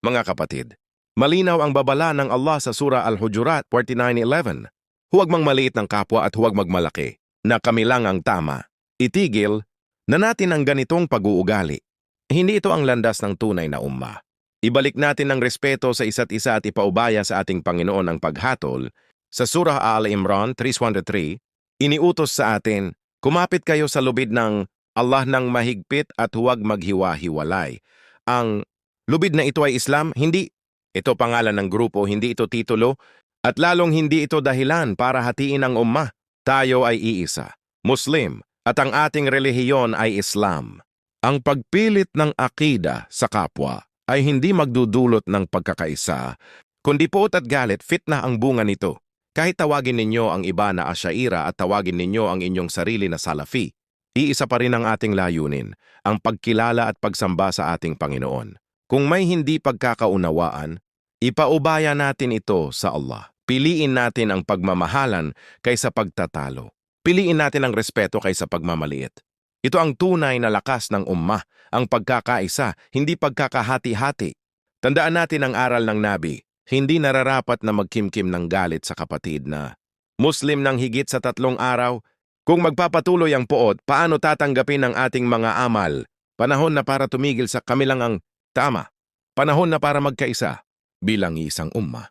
Mga kapatid, malinaw ang babala ng Allah sa Surah Al-Hujurat 49:11. Huwag mangmaliit ng kapwa at huwag magmalaki, na kami lang ang tama. Itigil na natin ang ganitong pag-uugali. Hindi ito ang landas ng tunay na ummah. Ibalik natin ang respeto sa isa't isa at ipaubaya sa ating Panginoon ang paghatol. Sa Surah Al-Imran 3:1-3, iniutos sa atin, kumapit kayo sa lubid ng Allah ng mahigpit at huwag maghiwa-hiwalay. Ang lubid na ito ay Islam, hindi ito pangalan ng grupo, hindi ito titulo, at lalong hindi ito dahilan para hatiin ang ummah. Tayo ay iisa, Muslim, at ang ating relihiyon ay Islam. Ang pagpilit ng akida sa kapwa ay hindi magdudulot ng pagkakaisa, kundi puot at galit, fitna ang bunga nito. Kahit tawagin ninyo ang iba na Asyaira at tawagin ninyo ang inyong sarili na Salafi, iisa pa rin ang ating layunin, ang pagkilala at pagsamba sa ating Panginoon. Kung may hindi pagkakaunawaan, ipaubaya natin ito sa Allah. Piliin natin ang pagmamahalan kaysa pagtatalo. Piliin natin ang respeto kaysa pagmamaliit. Ito ang tunay na lakas ng ummah, ang pagkakaisa, hindi pagkakahati-hati. Tandaan natin ang aral ng Nabi, hindi nararapat na magkimkim ng galit sa kapatid na Muslim ng higit sa 3 araw. Kung magpapatuloy ang puot, paano tatanggapin ang ating mga amal? Panahon na para tumigil sa kami lang ang tama. Panahon na para magkaisa bilang isang ummah.